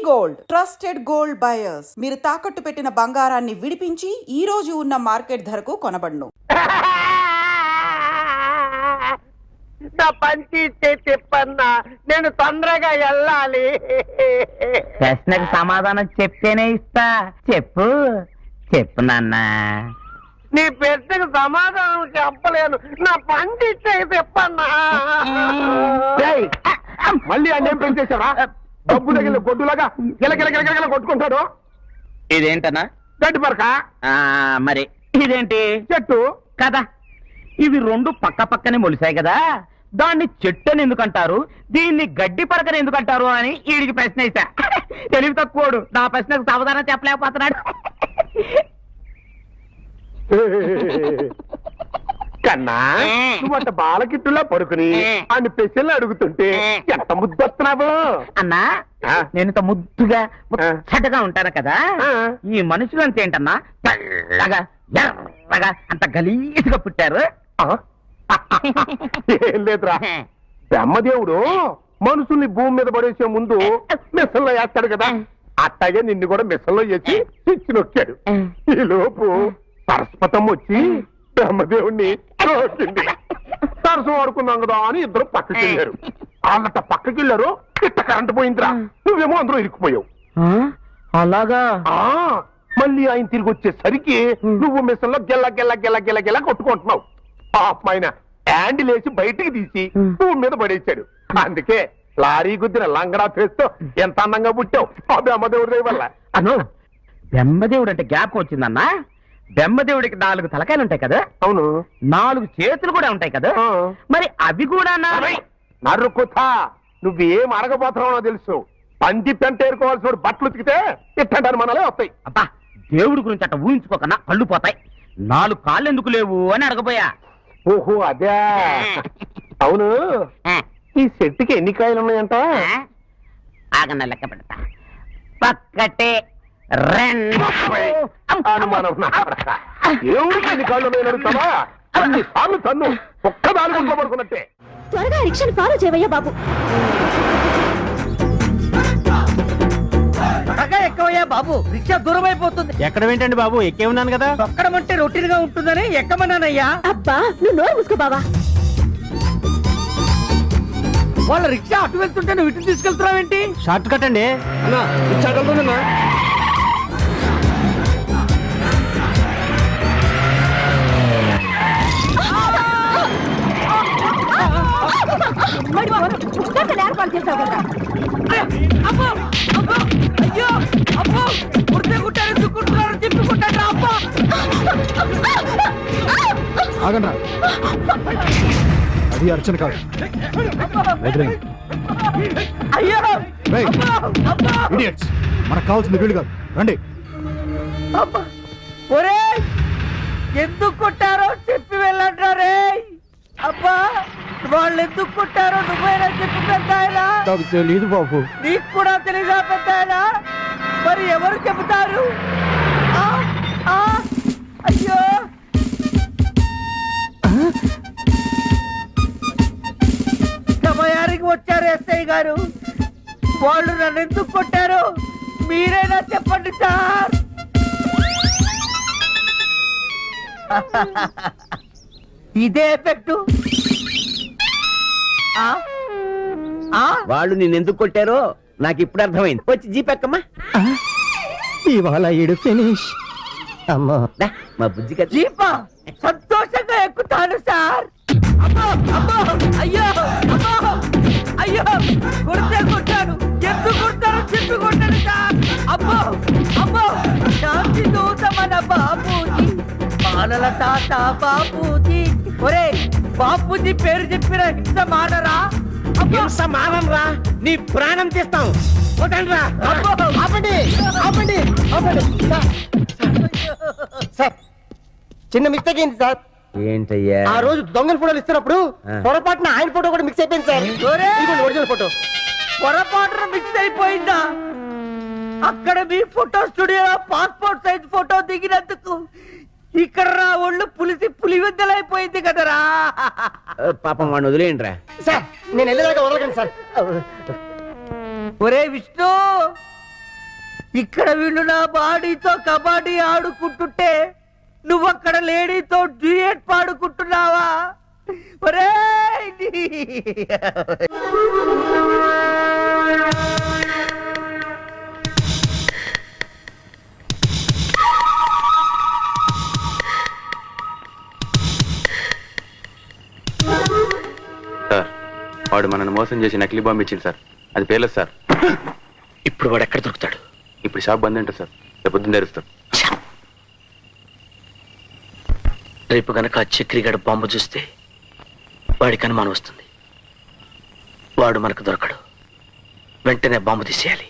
Gold trusted gold buyers. మీరు తాకట్టు పెట్టిన బంగారాన్ని విడిపించి ఈ రోజు ఉన్న మార్కెట్ ధరకు కొనబడును. నా పంచి చెప్పన్నా, నేను తొందరగా వెళ్ళాలి. ప్రశ్నకు సమాధానం చెప్తేనే ఇస్తా. చెప్పు చెప్పు నాన్న. నీ ప్రశ్నకు సమాధానం చెప్పలేను. నా పంచి చెప్పన్నా. మళ్ళీ అన్నేం పెంచేశారా? డబ్బు తగిలిన గొడ్డులాగా గిలగిలగిలగిల కొట్టుకుంటాడు. ఇదేంటన్నా? గడ్డి పరక. మరి ఇదేంటి? చెట్టు కదా. ఇవి రెండు పక్క పక్కనే మొలిసాయి కదా, దాన్ని చెట్టు అని ఎందుకంటారు, దీన్ని గడ్డి పరకని ఎందుకంటారు అని వీడికి ప్రశ్న వేసా. తెలివి తక్కువడు నా ప్రశ్నకు సమాధానం చెప్పలేకపోతున్నాడు. కన్నా నువ్వు బాలకిట్టులా పడుకుని అన్ని పెసలు అడుగుతుంటే ఎంత ముద్దొస్తున్నావు అన్నా. నేను ఇంత ముద్దుగా ముచ్చటగా ఉంటాను కదా, ఈ మనుషులంతా ఏంటన్నా తెల్లగా ఎర్రగా అంత గలీజ్గా పుట్టారు. ఏం లేదురా, బ్రహ్మదేవుడు మనుషుల్ని భూమి మీద పడేసే ముందు మిషన్లో వేస్తాడు కదా, అట్టాగే నిన్ను కూడా మిషన్లో వేసి స్విచ్ నొక్కాడు. ఈ లోపు సరస్వతం వచ్చి బ్రహ్మదేవుణ్ణి నొక్కింది. సరసం ఆడుకున్నాం కదా అని ఇద్దరు పక్కకి వెళ్ళారు. వాళ్ళంట పక్కకి వెళ్ళారు, ఇట్ట కరెంట్ పోయిందిరా, నువ్వేమో అందరూ ఇరుక్కుపోయావు. అలాగా? మళ్ళీ ఆయన తిరిగి వచ్చేసరికి నువ్వు మిషన్లో గెల్ల గెల్ల గెల్ల గెల్ల గెల్ల కొట్టుకుంటున్నావు. పాపమైన హ్యాండిల్ వేసి బయటికి తీసి భూమి మీద పడేశాడు. అందుకే లారీ గుద్దిన లంగడా ఫేస్తో ఎంత అందంగా పుట్టావు ఆ బ్రహ్మదేవుడి వల్ల. అను, బ్రహ్మదేవుడు అంటే జ్ఞాపకం వచ్చిందన్నా. బ్రహ్మదేవుడికి 4 తలకాయలు ఉంటాయి కదా. అవును. 4 చేతులు కూడా ఉంటాయి కదా, మరి అవి కూడా నరుకుతా. నువ్వేం అడగబోతున్నావో తెలుసు. పంది పెంట ఏరుకోవాల్సిన బట్టలు ఉతికితే ఇట్టంటారు మనలే వస్తాయి. అబ్బా, దేవుడి గురించి అట్ట ఊహించుకోకన్నా కళ్ళు పోతాయి. 4 కాళ్ళు ఎందుకు లేవు అని అడగబోయా. ఓహో అదే. అవును, ఈ చెట్టుకి ఎన్ని కాయలు ఉన్నాయంట? ఆగన్న లెక్క పెడతా. పక్కటే 2 అనుమానం. దేవుడికి ఎన్ని కాళ్ళు ఉన్నాయని అడుగుతావా? అన్ని సార్లు తన్ను ఒక్కదాని గుంట్లో పడుకున్నట్టే. త్వరగా రిక్షాను ఫాలో చేయవయ్యా బాబు. ఎక్కవయ్యా బాబు, రిక్షా దూరం అయిపోతుంది. ఎక్కడ ఏంటండి బాబు, ఎక్కే ఉన్నాను కదా. తొక్కడం అంటే రొటీన్ గా ఉంటుందని ఎక్కమన్నానయ్యా. అబ్బా నువ్వు నోరు మూసుకో బావా. వాళ్ళ రిక్షా అటు వెళ్తుంటే నువ్వు ఇటు తీసుకెళ్తున్నావేంటి? షార్ట్ కట్ అండి. ఏర్పాటు చేసావు కదా. అబ్బో అబ్బో, అయ్యో అబ్బో, కుడితే కుట్టారు చుక్కుంటున్నారు, తిప్పుకుంటారు. అబ్బో ఆగండ్రా, అది అర్చన కాదు. అయ్యో ఇడియట్స్, మనకు కావాల్సింది వీళ్ళు కాదు, రండి. అబ్బా, ఒరే ఎందుకు కొట్టారో చెప్పి వెళ్ళంటారే. అబ్బా, వాళ్ళు ఎందుకు కొట్టారో నువ్వైనా చెప్పి పెద్దాయనా. నాకు తెలీదు బాబు. నీకు కూడా తెలీదా పెద్దాయనా? మరి ఎవరు చెబుతారు? అయ్యో సమయానికి వచ్చారు ఎస్ఐ గారు. వాళ్ళు నన్ను ఎందుకు కొట్టారు మీరైనా చెప్పండి సార్. ఇదే ఎఫెక్టు. వాళ్ళు నిన్నెందుకు కొట్టారో నాకు ఇప్పుడు అర్థమైంది. వచ్చి జీపెక్కమ్మా. ఇవాళ ఇడు ఫినిష్. అమ్మో, మా బుజ్జి కదా. జీపా సంతోషంగా ఎక్కుతాను సార్. అబ్బో అబ్బో, అయ్యో అబ్బో, అయ్యో కొడితే కొట్టాను, ఎందుకు కొడతాను చెప్పి కొట్టాను సార్. అబ్బో అబ్బో, శాంతి దూత మన బాబూజీ, మానల తాత బాబూజీ. ఒరే బాపూజీ పేరు చెప్పిన హింస మానరా? హింస మానంరా, నీ ప్రాణం తీస్తాం. ఆపండి ఆపండి ఆపండి. సార్, చిన్న మిస్టేక్ ఏంటి సార్? ఏంటయ్యా? ఆ రోజు దొంగల ఫోటోలు ఇస్తున్నప్పుడు పొరపాటున ఆయన ఫోటో కూడా మిక్స్ అయిపోయింది సార్. ఒరిజినల్ ఫోటో పొరపాటున మిక్స్ అయిపోయిందా? అక్కడ మీ ఫోటో స్టూడియోలో పాస్పోర్ట్ సైజ్ ఫోటో దిగినందుకు ఇక్కడ రా ఒళ్ళు పులిసి పులివెద్దలైపోయింది కదరా. పాపం వాడిని వదిలేయండి రా. సార్, నేను వెళ్ళేదాకా వదలకండి సార్. ఒరే విష్ణు, ఇక్కడ వీళ్ళు నా బాడీతో కబడ్డీ ఆడుకుంటుంటే నువ్వు అక్కడ లేడీతో డ్యూయట్ పాడుకుంటున్నావా? ఒరేయ్ సార్, వాడు మనల్ని మోసం చేసి నకిలీ బాంబు ఇచ్చింది సార్. అది పేర్లేదు సార్. ఇప్పుడు వాడు ఎక్కడ దొరుకుతాడు? ఇప్పుడు షాప్ బంద్ ఉంటుంది సార్. రేపు పొద్దున్న తెరుస్తారు. రేపు గనక ఆ చక్రిగడ బాంబు చూస్తే వాడికి అనుమానం వస్తుంది. వాడు మనకు దొరకడు. వెంటనే బాంబు తీసేయాలి.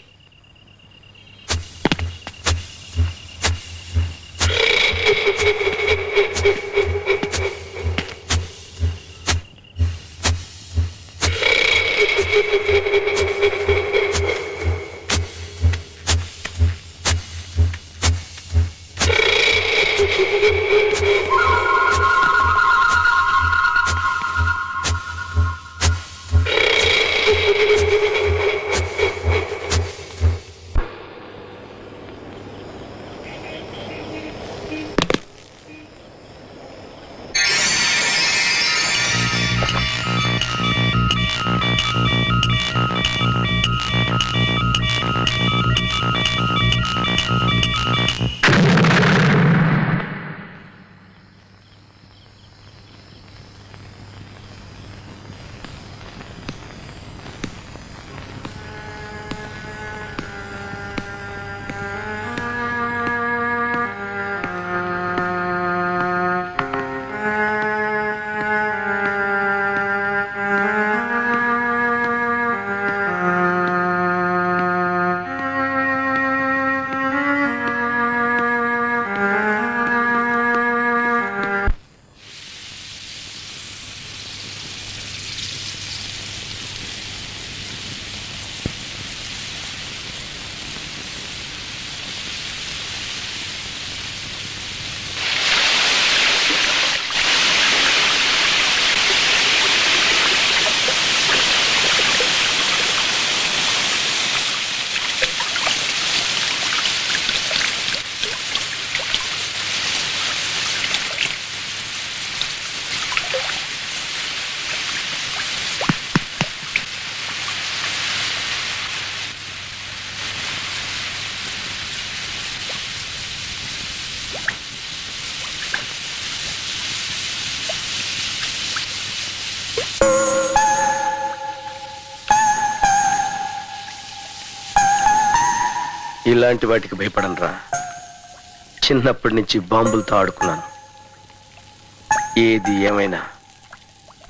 ఇలాంటి వాటికి భయపడనరా. చిన్నప్పటి నుంచి బాంబులతో ఆడుకున్నాను. ఏది ఏమైనా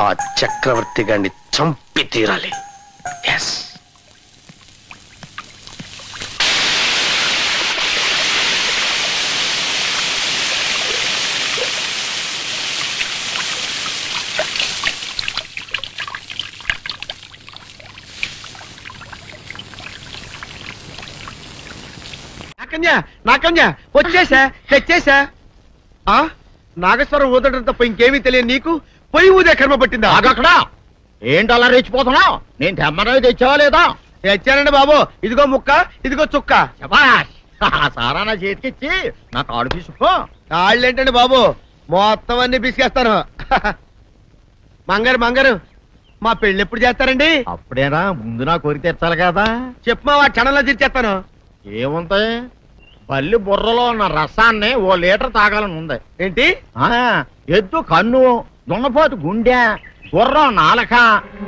ఆ చక్రవర్తి గారిని చంపి తీరాలి. ఎస్. నాకన్యా వచ్చేసా, తెచ్చేసా. నాగేశ్వరం ఊదటం తప్ప ఇంకేమీ తెలియదు నీకు. పొయ్యి ఊదే కర్మ పట్టిందా? అక్కడ ఏంటి అలా రెచ్చిపోతున్నావు? నేను తెమ్మనవి తెచ్చావా లేదా? తెచ్చానండి బాబు. ఇదిగో ముక్క, ఇదిగో చుక్క. సారా నా చేతికిచ్చి నా కాడు తీసుకో. కాళ్ళేంటండి బాబు, మొత్తం అన్ని పిసికేస్తాను. మంగారు మా పెళ్ళి ఎప్పుడు చేస్తారండి? అప్పుడేనా, ముందు నా కోరిక తెచ్చాలి కదా. చెప్పు మా క్షణంలో తీర్చేస్తాను. ఏముంటాయి, బల్లి బుర్రలో ఉన్న రసాన్ని ఓ లీటర్ తాగాలని ఉంది. ఏంటి? ఎద్దు కన్ను, దున్నపోతు గుండె, గుర్రం నాలక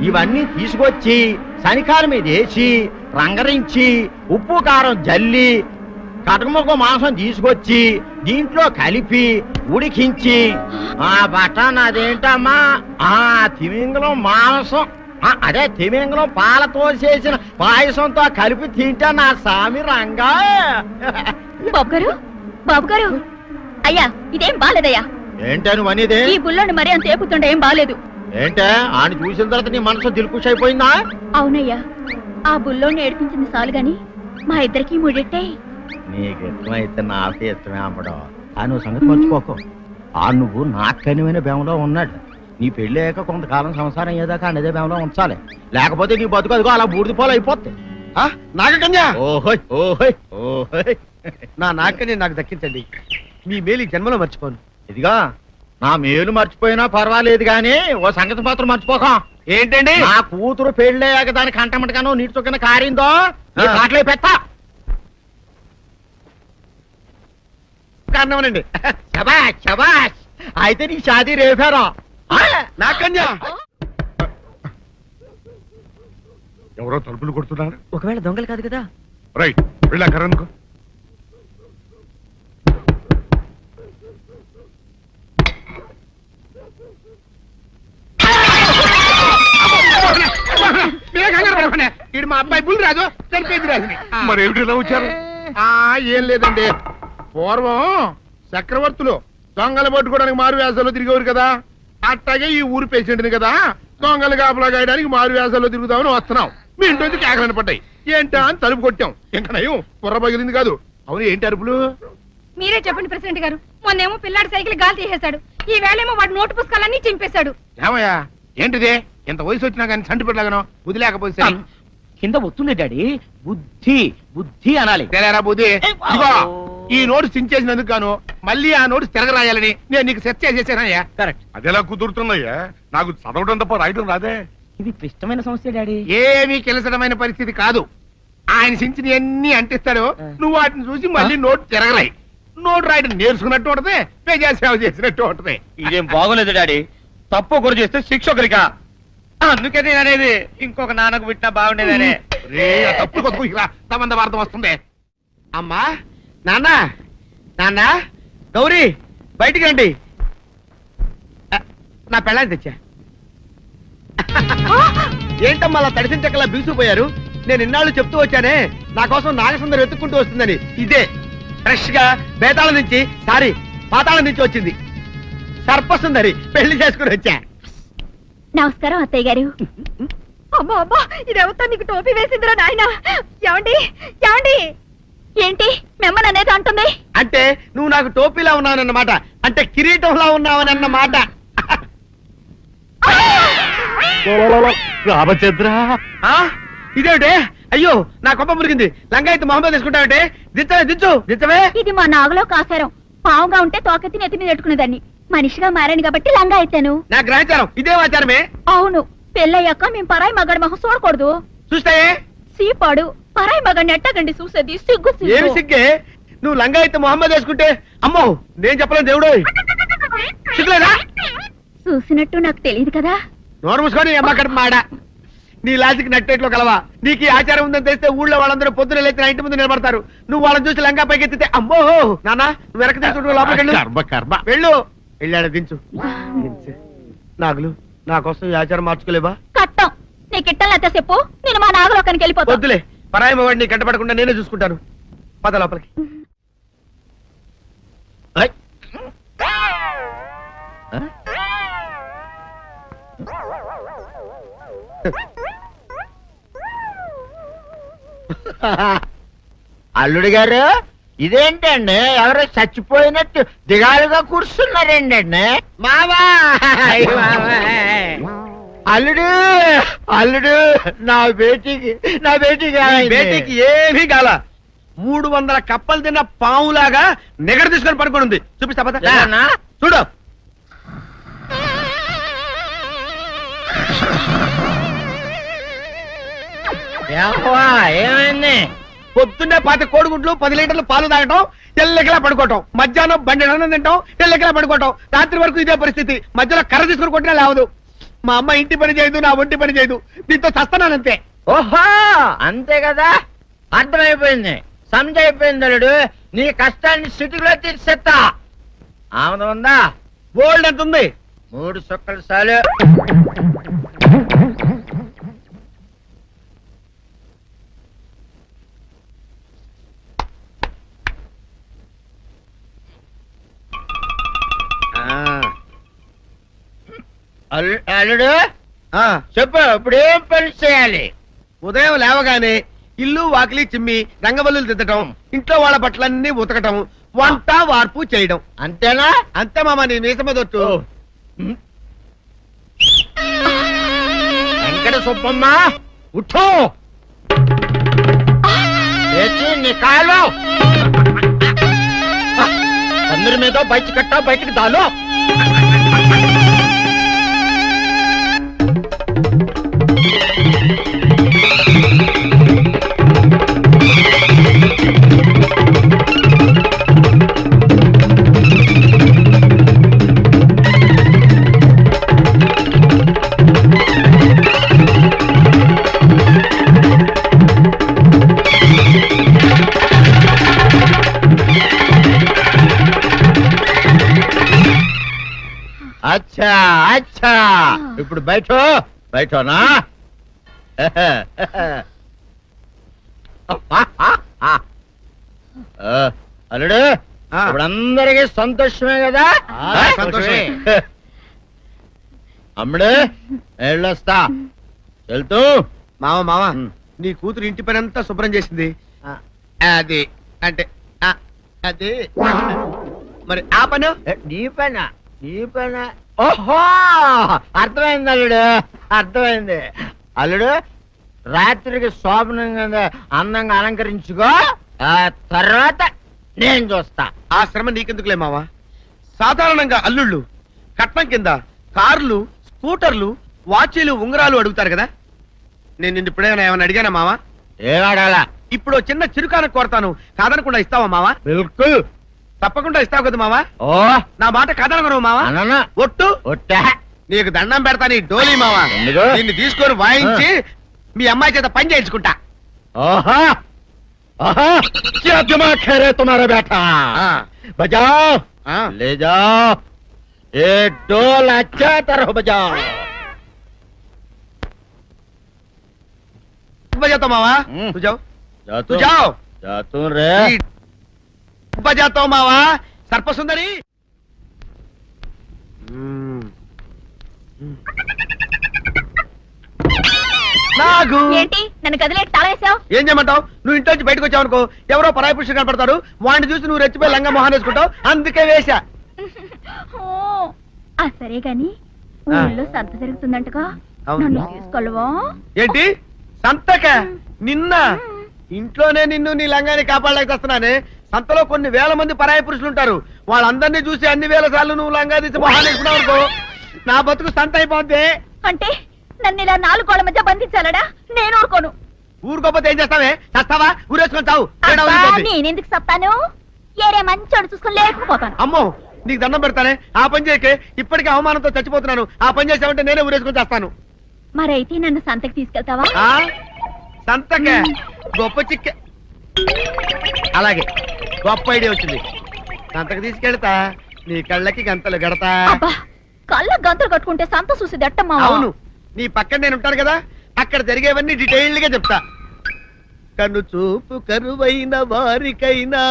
ఇవన్నీ తీసుకొచ్చి శనికాల మీద వేసి రంగరించి ఉప్పు కారం జల్లి కటకముక్క మాంసం తీసుకొచ్చి దీంట్లో కలిపి ఉడికించి ఆ బటన్ అదేంటమ్మా తిమింగలం మాంసం, అదే తిమింగలం పాలతో చేసిన పాయసంతో కలిపి తింటా నా సామి రంగా. బాబు గారు అయ్యా, ఇదేం బాలేదయ్యా. ఏంటే నువ్వు అనేది? ఈ బుల్లోని మరీ అంత ఏపుతుండే ఏం బాలేదు. ఏంటే ఆయన చూసిన తర్వాత నీ మనసు దిల్కుష్ అయిపోయిందా? అవునయ్యా, ఆ బుల్లోని ఏడిపించింది చాలు గాని మా ఇద్దరికి ముడిట్టే. నీకు ఇష్టమైతే నాకే ఇష్టమే అమ్మడం. ఆ నువ్వు సంగతి మర్చిపోకు. ఆ నువ్వు నాకు కనివైన బేమలో ఉన్నాడు. నీ పెళ్ళి అయ్యాక కొంతకాలం సంసారం ఏదాకా అదే బేమలో ఉంచాలి. లేకపోతే నీ బతుకు అదిగో అలా బూడిదిపోలు అయిపోద్ది. నాగకన్య ఓహోయ్ ఓహోయ్ ఓహోయ్ నా నాగకన్య నాకు దక్కించండి. మీ మేలు ఈ జన్మలో మర్చిపోను. ఇదిగా నా మేలు మర్చిపోయినా పర్వాలేదు గాని ఓ సంగతి మాత్రం మర్చిపోక. ఏంటండి? నా కూతురు పెళ్ళయ్యాక దానికి కంటమటగానో నీటి చుక్కన కారిందో కాట్లే పెట్ట. కారణమనండి. శబాష్ శబాష్, అయితే నీ షాదీ రేపారా? నాగకన్య ఎవరో తలుపులు కొడుతున్నారు. ఒకవేళ దొంగలు కాదు కదా. రైట్, వెళ్ళా కరణ్కు. ఇది మా అబ్బాయి బుల్ రాజు చనిపోయింది రాజుని. మరి ఏమిటి ఇలా వచ్చారు? ఏం లేదండి, పూర్వం చక్రవర్తులు దొంగలు పట్టుకోవడానికి మారు వేసాల్లో తిరిగేవారు కదా, అట్టాగే ఈ ఊరు పేషెంట్ని కదా దొంగలు కాపలా గాయడానికి మారు వేసాల్లో తిరుగుదామని వస్తున్నాం. మీ ఇంటి కేకలను పడ్డాయి. ఏంటా అని తలుపు కొట్టాం. ఇంకా నయం బుర్ర పగిలింది కాదు. అవును, ఏంటి అరుపులు? మీరే చెప్పండి ప్రెసిడెంట్ గారు. మొన్నేమో పిల్లాడి సైకిల్ గాలి తీసేశాడు, ఈ వేళేమో వాడి నోటు పుస్తకాలన్నీ చింపేశాడు. ఏమయ్యా ఏంటిదే? ఇంత వయసు వచ్చినా కానీ చంటి పెట్టలాగనో వదిలేకపోతే సరే. కింద వస్తుంది డాడీ. బుద్ధి బుద్ధి అనాలి. తెలేరా బుద్ధి. ఇదిగో ఈ నోటు చించేసినందుకు గాను మళ్ళీ ఆ నోటు తిరగరాయాలని నేను నీకు సెట్ చేసేసానయ్యా. కరెక్ట్. అదెలా కుదురుతున్నాయ్యా? నాకు చదవడం తప్ప రాయడం రాదే. ఇది క్లిష్టమైన సమస్య డాడీ. ఏమీ కిలసడమైన పరిస్థితి కాదు. ఆయన చించిన ఎన్ని అంటిస్తాడు, నువ్వు వాటిని చూసి మళ్ళీ నోటు తిరగరాయి. నోటు రాయడం నేర్చుకున్నట్టు ఉంటది, ప్రజా సేవ చేసినట్టు ఉంటది. ఇదేం బాగోలేదు డాడీ. తప్పు ఒకరు చేస్తే శిక్ష ఒకరికా? అందుకే నేను అనేది ఇంకొక నాన్నకు పెట్టినా బాగుండేదనే. రే, ఆ తప్పు కొత్త ఇలా సంబంధ వార్త వస్తుంది. అమ్మా, నాన్న, నాన్న, గౌరీ బయటికి రండి. నా పెళ్ళాన్ని తెచ్చా. ఏంటమ్మా అలా తడిసిన చెక్కలా బిగుసిపోయారు? నేను ఇన్నాళ్ళు చెప్తూ వచ్చానే నా కోసం నాగసుందరం వెతుక్కుంటూ వస్తుందని. ఇదే ఫ్రెష్ గా బేతాళం నుంచి పాతాళం నుంచి వచ్చింది సర్పసుందరి. పెళ్లి చేసుకుని వచ్చా. నమస్కారం అత్తయ్య గారు. అమ్మా అమ్మా, ఇదేవతా నీకు టోపీ వేసిందిరా నాయన. ఏమండి ఏమండి? ఏంటి మిమ్మల్ని అనేది అంటుంది? అంటే నువ్వు నాకు టోపీలా ఉన్నావనన్నమాట, అంటే కిరీటంలా ఉన్నావనన్నమాట. రామచంద్ర, ఇదేమిటే? అయ్యో, నా కొప్ప మురిగింది. లంగా అయితే మొహమ్మద్ తీసుకుంటావంటే? దించవే. ఇది మా నాగులో కాసారం. పావుగా ఉంటే తోకెత్తి నెత్తి మీద పెట్టుకునేదాన్ని. మనిషిగా మారాను కాబట్టి లంగా అయితాను. నా గ్రహచారం ఇదే ఆచారమే. అవును, పెళ్ళయ్యాక మేము పరాయి మగాడి మొహం చూడకూడదు. చూస్తాయే సీపాడు పరాయి మగాడిని ఎట్టగండి చూసేది. సిగ్గు ఏమి సిగ్గే? నువ్వు లంగా అయితే మొహమ్మద్ వేసుకుంటే అమ్మో నేను చెప్పలేను దేవుడు. సిగ్గులేదా? చూసినట్టు నాకు తెలియదు కదా. నోరు మూసుకొని అమ్మ కడుపు మాడ. నీ లాజిక్ నట్టేట్లో కలవా? నీకు ఈ ఆచారం ఉందని తెలిస్తే ఊళ్ళో వాళ్ళందరూ పొద్దున లేచి నా ఇంటి ముందు నిలబడతారు. నువ్వు వాళ్ళని చూసి లంగా పైకి ఎత్తితే అమ్మో నాన్న నువ్వు వెనక తీసుకుంటూ లోపలికి వెళ్ళు. వెళ్ళాడు దించు. నాగులు, నా కోసం ఈ ఆచారం మార్చుకోలేవా? కట్టం నీకు ఇట్టలేత చెప్పు, నేను మా నాగలోకానికి వెళ్ళిపోతా. వద్దులే, పరాయి వాడిని కంటపడకుండా నేనే చూసుకుంటాను. పద లోపలికి. ఐ. అల్లుడు గారు, ఇదేంటండి ఎవరో చచ్చిపోయినట్టు దిగాలుగా కూర్చున్నారేంటండి? మావా అల్లుడు అల్లుడు, నా బేటీకి బేటీకి ఏమీ కాల. 300 కప్పలు తిన్న పావులాగా నిగడ తీసుకొని పడుకొని ఉంది. చూపిస్తా పద. ఏమన్నా? చూడు. ఏమైంది? పొద్దున్నే 10 కోడిగుడ్లు 10 లీటర్లు పాలు తాగటం, తెల్లకిలా పడుకోవటం. మధ్యాహ్నం బండి అన్నం తింటాం, తెల్లకిలా పడుకోవటం. రాత్రి వరకు ఇదే పరిస్థితి. మధ్యలో కర్ర తీసుకుని కొట్టినా లేవదు. మా అమ్మ ఇంటి పని చేయదు, నా ఒంటి పని చేయదు. దీంతో చస్తున్నానంతే. ఓహో, అంతే కదా, అర్థమైపోయింది, సంజైపోయింది. అల్లుడు, నీ కష్టాన్ని సిటీలో తీర్చేస్తా. ఆమె ఉందా? గోల్డ్ ఎంత ఉంది? 3 సుక్కలు చాలు. అల్లుడు చెప్పు, ఇప్పుడు ఏం పని చేయాలి? ఉదయం లేవగానే ఇల్లు వాకిలి చిమ్మి రంగవల్లులు దిద్దటం, ఇంట్లో వాళ్ళ బట్టలన్నీ ఉతకటం, వంట వార్పు చేయడం. అంతేనా? అంతే మామ, నీ మీసమదొట్టు. వెంకట సుబ్బమ్మ, ఉఠో. లేచి నీ కాళ్ళు అందరి మీద బయట కట్ట బయటికి దాలో. అచ్చా అచ్చా ఇప్పుడు బయటనా అల్లుడు ఇప్పుడు అందరికి సంతోషమే కదా? సంతోషమే. అమ్ముడు వెళ్ళొస్తా. వెళ్తూ మామ నీ కూతురు ఇంటి పని అంతా శుభ్రం చేసింది. అది అంటే అది మరి ఆ పను నీ పైన ఓహో అర్థమైంది అల్లుడు, అర్థమైంది. అల్లుడు రాత్రికి శోభనంగా అందంగా అలంకరించుకో, ఆ తర్వాత నేను చూస్తా. ఆ శ్రమ నీకెందుకులే మావా. సాధారణంగా అల్లుళ్ళు కట్నం కింద కార్లు, స్కూటర్లు, వాచీలు, ఉంగరాలు అడుగుతారు కదా. నేను నిన్ను ఇప్పుడేమైనా ఏమైనా అడిగానా మావా? ఏడాడాలా? ఇప్పుడు చిన్న చిరుకాన కోరతాను, కాదనకుండా ఇస్తావా మావా? బిల్కుల్ తప్పకుండా ఇస్తావు కదా మావా? ఓ నా మాట కాదనగను మావా. అననా ఒట్టు ఒట్టా నీకు దండం పెడతా నీ డోలీ మావా. ఎందుకు? నిన్ను తీసుకొని వాయించి మీ అమ్మాయి చేత పని చేయించుకుంటా. ओहा ओहा क्या दिमाग है रे तुम्हारा बेटा? बजाओ ले जाओ ये डोल अच्छा तरह बजाओ. बजाता मावा तू जाओ तू जाओ जातू रे बजाता हूँ मावा सर्प सुंदरी. నాగు ఏంటి నన్ను కదిలేటి తాళేసావు? ఏం చేయమంటావు? నువ్వు ఇంటి నుంచి బయటకు వచ్చావు అనుకో, ఎవరో పరాయి పురుషుడు కనపడతాడు, వాడిని చూసి నువ్వు రెచ్చిపోయి లంగా మొహాన్ వేసుకుంటావు, అందుకే వేశా. సరే గాని ఊళ్ళో సంత జరుగుతుందంటగా, నన్ను తీసుకెళ్ళవా? ఏంటి సంతక? నిన్న ఇంట్లోనే నిన్ను నీ లంగాన్ని కాపాడలేకొస్తున్నానే. సంతలో కొన్ని వేల మంది పరాయి పురుషులు ఉంటారు, వాళ్ళందరినీ చూసి అన్ని వేల సార్లు నువ్వు లంగా తీసి మొహాన్ వేసుకున్నావు అనుకో, నా బతుకు సంత అయిపోద్ది. అంటే నన్ను ఇలా 4 గోళ్ల మధ్య బంధించాలడా? నేను ఊరుకోను. ఊరుకోపోతే ఏం చేస్తావే? చస్తావా? ఊరేసుకొని చావు. నేనెందుకు చెప్తాను? ఏరే మంచోడు చూసుకుని లేకపోతాను. అమ్మో నీకు దండం పెడతానే, ఆ పని చేయకే. ఇప్పటికే అవమానంతో చచ్చిపోతున్నాను, ఆ పని చేసావంటే నేనే ఊరేసుకొని చేస్తాను. మరైతే నన్ను సంతకి తీసుకెళ్తావా? సంతకే గొప్ప చిక్కే. అలాగే గొప్ప ఐడియా వచ్చింది. సంతకు తీసుకెళ్తా, నీ కళ్ళకి గంతలు గడతా. అబ్బా, కళ్ళ గంతలు కట్టుకుంటే సంత చూసి దట్టమ్మా. అవును, నీ పక్కన నేను ఉంటాను కదా, అక్కడ జరిగేవన్నీ డీటెయిల్డ్ గా చెప్తా. కను చూపు కరువైన వారికైనా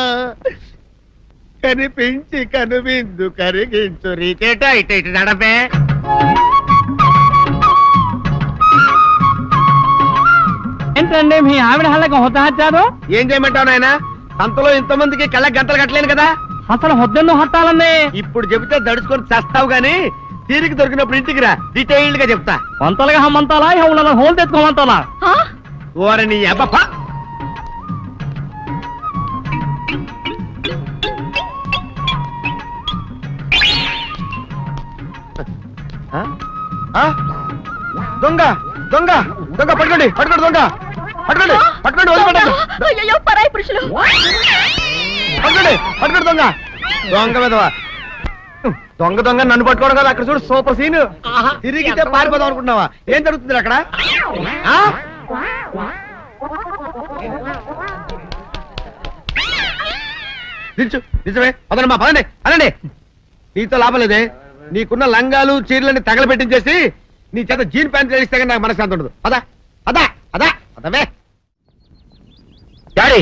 కనిపించి కనువిందు కరిగించు రీచేట ఇట ఇటు నడపే. ఏంటండి మీ ఆవిడ హళ్ళకి హొత్తహచ్చారు? ఏం చేయమంటావు నాయన? సంతలో ఇంతమందికి కళ్ళకి గంటలు కట్టలేను కదా. అసలు హొద్దెందు హత్తాలండి? ఇప్పుడు చెబితే దడుచుకొని చస్తావు గాని, తీరిక దొరికినప్పుడు ఇంటికి రా, డీటెయిల్డ్ గా చెప్తా. వంతలుగా హమ్మంతాలా ఇవాళ హోల్ తెచ్చుకోమంతాలా? ఓరని అబ్బా దొంగ దొంగ దొంగ పట్టుకోండి పట్టుకోండి దొంగ పట్టుకోండి పట్టుకోండి వదిలిపెట్టండి. అయ్యో పరాయి పురుషులు. పట్టుకోండి పట్టుకోండి దొంగ దొంగ విధవా. దొంగ దొంగ నన్ను పట్టుకోవడం కదా. అక్కడ చూడు సూపర్ సీన్. తిరిగితే పారిపోదాం అనుకుంటున్నావా? ఏం జరుగుతుంది అక్కడ? నిజమే అదనమ్మా, పదండి అనండి. నీతో లాభం లేదే. నీకున్న లంగాలు చీరలని తగలబెట్టించేసి నీ చేత జీన్ ప్యాంట్ వేస్తే కానీ నాకు మనశ్శాంతి ఉండదు. అదా అదా అదా అదవే డాడీ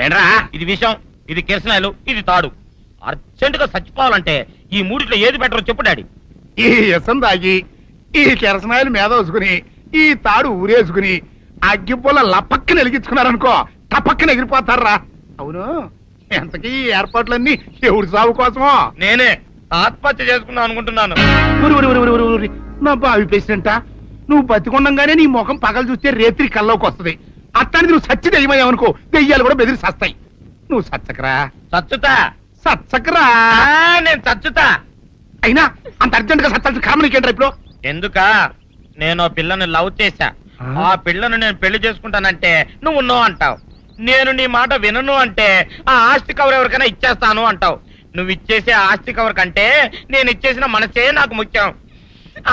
ఏంట్రా ఇది విషయం, ఇది కిరసనాయలు, ఇది తాడు. అర్జెంట్ గా చచ్చిపోవాలంటే ఈ మూడిట్లో ఏది బెటర్ చెప్పు డాడీ. ఈ ఇసం తాగి, ఈ కిరసనాయలు మీద వేసుకుని, ఈ తాడు ఊరేసుకుని, అగ్గిపుల్ల లపక్కన వెలిగించుకున్నారనుకో, టపక్కన ఎగిరిపోతారా. అవును, ఎంతకీ ఈ ఏర్పాట్లన్నీ ఎవరి సాగు కోసమో? నేనే ఆత్మహత్య చేసుకుందాం అనుకుంటున్నాను. నా బావి పేసినంట, నువ్వు బతికొండంగానే నీ ముఖం పగలు చూస్తే రేత్రి కల్లోకి వస్తుంది. అట్లాంటిది నువ్వు సచ్చి దెయ్యమయ్యావనుకో దెయ్యాలు కూడా బెదిరి సస్తాయి. నువ్వు సచ్చకరా చచ్చుతా. సచ్చకరా. నేను చచ్చుతా. అయినా అంత అర్జెంట్ గా సత్తాల్సిన కారణం నీకేంట్రా ఇప్పుడు? ఎందుక నేను ఆ పిల్లని లవ్ చేశా. ఆ పిల్లను నేను పెళ్లి చేసుకుంటానంటే నువ్వు నో అంటావు. నేను నీ మాట వినను అంటే ఆ ఆస్తి కవర్ ఎవరికైనా ఇచ్చేస్తాను అంటావు. నువ్వు ఇచ్చేసే ఆస్తి కవర్ కంటే నేను ఇచ్చేసిన మనసే నాకు ముఖ్యం.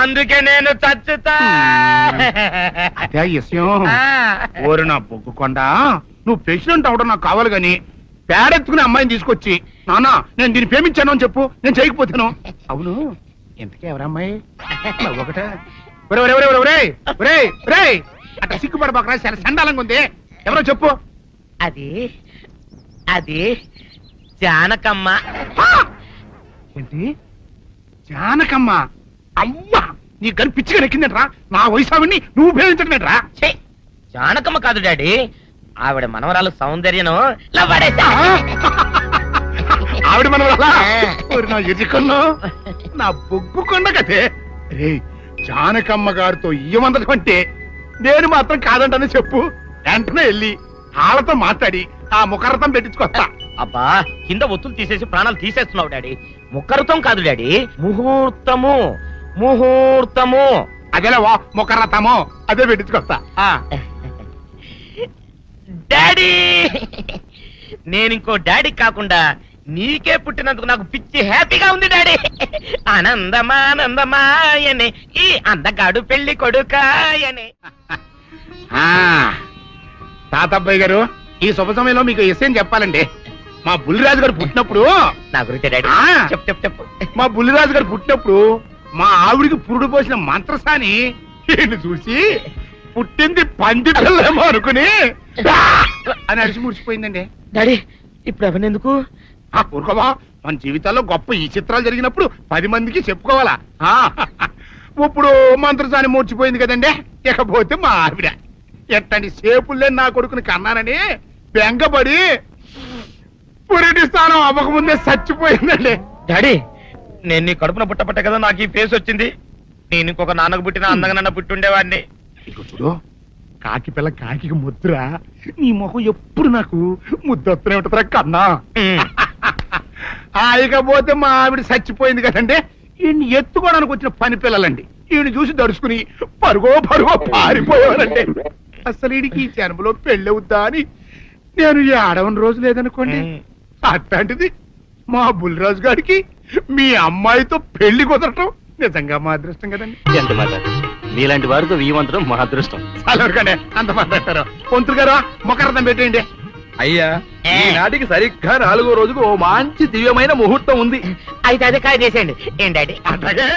అందుకే నేను చచ్చుతా. అదే విషయం. ఆ. ఓరి నా బొగ్గుకొండ, నువ్వు ప్రెసిడెంట్ అవడం నాకు కావాలి గాని పేడెత్తుకునే అమ్మాయిని తీసుకొచ్చి నానా నేను దీన్ని ప్రేమించాను అని చెప్పు, నేను చేయకపోతాను. అవును, ఎంతకే ఎవరమ్మాయి? ఒకటే అట్లా సిగ్గుపడబాకరా, చాలా సండాలంగా ఉంది. ఎవరో చెప్పు. అది అది జానకమ్మ. ఏంటి జానకమ్మ? అమ్మా, నీ గని పిచ్చిగా నెక్కిందంట్రా. నా వయసావిని నువ్వు ప్రేమించడమేట్రా? ఛీ, జానకమ్మ కాదు డాడీ, ఆవిడ మనవరాలు సౌందర్యను ఆవిడ మన నా ఎదుకుల్లో నా బొగ్గుకొండ కదే. రే, జానకమ్మ గారితో ఇయ్యమందడం అంటే నేను మాత్రం కాదంటని చెప్పు. వెంటనే వెళ్ళి వాళ్ళతో మాట్లాడి ఆ ముఖరథం పెట్టించుకొస్తా. అబ్బా, కింద ఒత్తులు తీసేసి ప్రాణాలు తీసేస్తున్నావు డాడీ. ముఖరుతం కాదు డాడీ, ముహూర్తము. ముహూర్తము అదేలా ముఖరథము, అదే పెట్టించుకొస్తా. డాడీ, నేను ఇంకో డాడీ కాకుండా నీకే పుట్టినందుకు నాకు పిచ్చి హ్యాపీగా ఉంది డాడీ. ఆనందమానందమాయనే ఈ అందగాడు పెళ్లి కొడుకాయనే. తాతబ్బాయి గారు, ఈ శుభ సమయంలో మీకు విషయం చెప్పాలండి. మా బుల్లిరాజు గారు పుట్టినప్పుడు నా గురించి డాడీ చెప్పు చెప్పు చెప్పు. మా బుల్లిరాజు గారు పుట్టినప్పుడు మా ఆవిడికి పురుడు పోసిన మంత్రసాని ఈయన చూసి పుట్టింది పంది పిల్లేమో అనుకుని అని అడిచి ముడిచిపోయిందండి. డాడీ, ఇప్పుడు అవన్నెందుకు? ఊరుకోవా, మన జీవితాల్లో గొప్ప ఈ చిత్రాలు జరిగినప్పుడు 10 మందికి చెప్పుకోవాలా. ఇప్పుడు మంత్రసాని మూర్చిపోయింది కదండి. ఇకపోతే మా ఆవిడ ఎట్టండి సేపుల్లే నా కొడుకుని కన్నానని బెంగపడి పురిటి స్థానం అవ్వకముందే చచ్చిపోయిందండి. డాడీ, నేను నీ కడుపున పుట్టపట్ట కదా నాకు ఈ ఫేస్ వచ్చింది. నేను ఇంకొక నాన్నకు పుట్టిన అందంగా నన్ను పుట్టుండేవాడిని. ఇక చూడు, కాకి పిల్ల కాకి ముద్దురా. నీ మొహం ఎప్పుడు నాకు ముద్దొత్తనే ఉంటుందిరా కన్నా. ఇకపోతే మా ఆవిడ చచ్చిపోయింది కదండి. ఈయన్ని ఎత్తుకోవడానికి వచ్చిన పని పిల్లలండి. ఈయన చూసి దడుచుకుని పరుగో పారిపోయేవారండి. అసలు ఈడికి ఈ జన్మలో పెళ్ళవుద్దా అని నేను ఈ ఆడవని రోజు లేదనుకోండి. అట్లాంటిది మా బుల్లిరాజు గారికి మీ అమ్మాయితో పెళ్లి కుదరటం నిజంగా మా అదృష్టం కదండి. ఎంత మాట, మీలాంటి వారితో వీయమంతరం మా అదృష్టం. చాలవరగానే అంత మాట్లాడతారు. పొంతులు గారు మొకరదం పెట్టేయండి. అయ్యా, ఈనాటికి సరిగ్గా 4వ రోజుకు ఓ మంచి దివ్యమైన ముహూర్తం ఉంది. అయితే అదే కాయ చేసేయండి. ఏంటి డాడీ? అట్లాగే